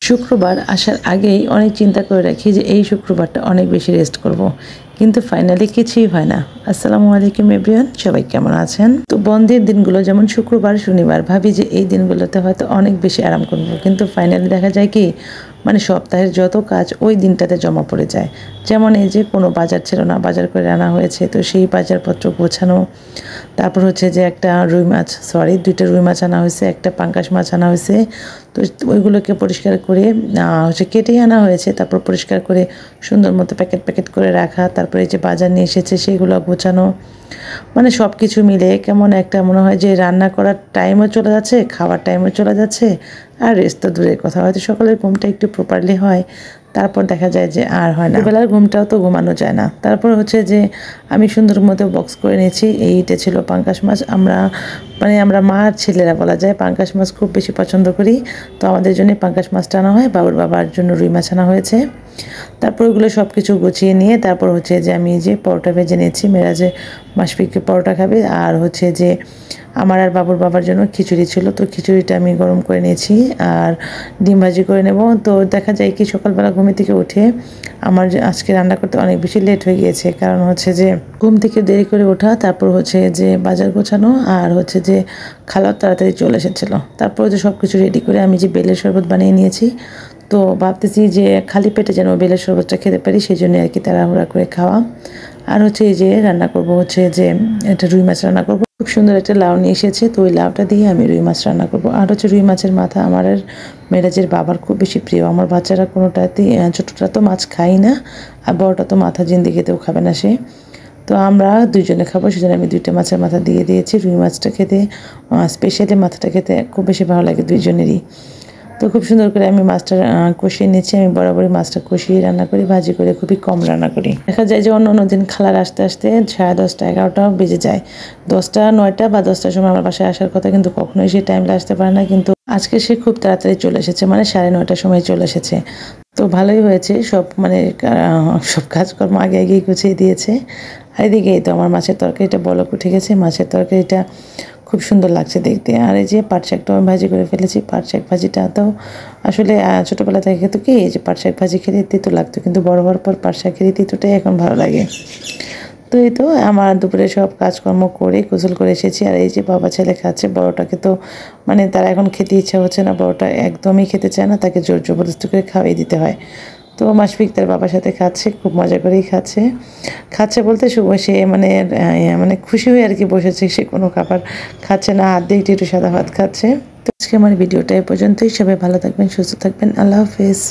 শুক্রবার আসার আগেই অনেক চিন্তা করে রাখি যে এই শুক্রবারটা অনেক বেশি রেস্ট করব। কিন্তু ফাইনালি কিছুই হয় না। আসসালামু আলাইকুম এভরিওয়ান, সবাই কেমন আছেন? তো বন্ধের দিনগুলো যেমন শুক্রবার শনিবার ভাবি যে এই দিনগুলোতে হয়তো অনেক বেশি আরাম করব, কিন্তু ফাইনালি দেখা যায় কি মানে সপ্তাহের যত কাজ ওই দিনটাতে জমা পড়ে যায়। যেমন এই যে কোনো বাজার ছিল না, বাজার করে আনা হয়েছে, তো সেই বাজারপত্র গোছানো। তারপর হচ্ছে যে একটা দুইটা রুই মাছ আনা হয়েছে, একটা পাঙ্গাস মাছ আনা হয়েছে। তো ওইগুলোকে পরিষ্কার করে হচ্ছে কেটেই আনা হয়েছে, তারপর পরিষ্কার করে সুন্দর মতো প্যাকেট প্যাকেট করে রাখা। তারপরে এই যে বাজার নিয়ে এসেছে সেগুলো গোছানো, মানে সব কিছু মিলে কেমন একটা মনে হয় যে রান্না করার টাইমও চলে যাচ্ছে, খাওয়ার টাইমও চলে যাচ্ছে, আর রেস্ট তো দূরের কথা। হয়তো সকালের ঘুমটা একটু প্রপারলি হয়, তারপর দেখা যায় যে আর হয় না, বেলার ঘুমটাও তো ঘুমানো যায় না। তারপর হচ্ছে যে আমি সুন্দর মতো বক্স করে নিয়েছি। এইটা ছিল পাঙ্গাস মাছ। আমরা মা আর ছেলেরা বলা যায় পাঙ্গাস মাছ খুব বেশি পছন্দ করি। তো আমাদের জন্য পাঙ্গাস মাছটা আনা হয়, বাবার জন্য রুই মাছ আনা হয়েছে। তারপর ওগুলো সব কিছু গুছিয়ে নিয়ে তারপর হচ্ছে যে আমি যে পরোটা ভেজে নিয়েছি। মেরাজে মাসফিকে পরোটা খাবে, আর হচ্ছে যে আমার আর বাবার জন্য খিচুড়ি ছিল, তো খিচুড়িটা আমি গরম করে নিয়েছি আর ডিম ভাজি করে নেব। তো দেখা যায় কি সকালবেলা ঘুম থেকে উঠে আমার আজকে রান্না করতে অনেক বেশি লেট হয়ে গিয়েছে, কারণ হচ্ছে যে ঘুম থেকে দেরি করে ওঠা, তারপর হচ্ছে যে বাজার গোছানো, আর হচ্ছে যে খালাও তাড়াতাড়ি চলে এসেছিলো। তারপর যে সব কিছু রেডি করে আমি যে বেলের শরবত বানিয়ে নিয়েছি। তো ভাবতেছি যে খালি পেটে যেন বেলের শরবতটা খেতে পারি, সেই জন্য আর কি তাড়াহুড়া করে খাওয়া। আর হচ্ছে এই যে রান্না করব হচ্ছে যে একটা রুই মাছ রান্না করব। খুব সুন্দর একটা লাউ নিয়ে এসেছে, তো ওই লাউটা দিয়ে আমি রুই মাছ রান্না করব। আর হচ্ছে রুই মাছের মাথা আমার আর মেরাজের বাবার খুব বেশি প্রিয়। আমার বাচ্চারা কোনোটাতেই, ছোটোটা তো মাছ খাই না, আর বড়টা তো মাথা জিন্দিগিতেও খাবে না সে। তো আমরা দুইজনে খাবো, সেজন্য আমি দুইটা মাছের মাথা দিয়ে দিয়েছি। রুই মাছটা খেতে, স্পেশালি মাথাটা খেতে খুব বেশি ভালো লাগে দুইজনেরই। তো খুব সুন্দর করে আমি মাছটা কষিয়ে নিচ্ছি। আমি বরাবরই মাছটা কষিয়ে রান্না করি, ভাজি করে খুবই কম রান্না করি। দেখা যায় যে অন্য দিন খালার আসতে 10:30 11টাও বেজে যায়। 10টা 9টা বা 10টার সময় আমার বাসায় আসার কথা, কিন্তু কখনোই সে টাইমে আসতে পারে না। কিন্তু আজকে সে খুব তাড়াতাড়ি চলে এসেছে, মানে 9:30টার সময় চলে এসেছে। তো ভালোই হয়েছে, সব কাজকর্ম আগে আগেই গুছিয়ে দিয়েছে। আর এদিকে এই তো আমার মাছের তরকারিটা বলক উঠে গেছে। মাছের তরকারিটা খুব সুন্দর লাগছে দেখতে। আর এই যে পাট শাকটাও আমি ভাজি করে ফেলেছি। পাট শাক ভাজিটা তো আসলে ছোটোবেলা থেকে খেতো কি এই যে পাট শাক ভাজি খেতে তিতো লাগতো, কিন্তু বড় হওয়ার পর পাট শাকের তিতোটাই এখন ভালো লাগে। তো এই তো আমার দুপুরে সব কাজকর্ম করে গোসল করে এসেছি। আর এই যে বাবা ছেলে খাচ্ছে। বড়টাকে তো মানে তারা এখন খেতে ইচ্ছা হচ্ছে না, বড়টা একদমই খেতে চায় না, তাকে জোর জবরদস্তি করে খাওয়াই দিতে হয়। তো মাসফিক তার বাবার সাথে খাচ্ছে, খুব মজা করেই খাচ্ছে। খাচ্ছে বলতে সে মানে খুশি হয়ে আর কি বসেছে, সে কোনো খাবার খাচ্ছে না, হাত দিয়ে একটু সাদা ভাত খাচ্ছে। তো আজকে আমার ভিডিওটা এ পর্যন্তই। সবাই ভালো থাকবেন, সুস্থ থাকবেন। আল্লাহ হাফেজ।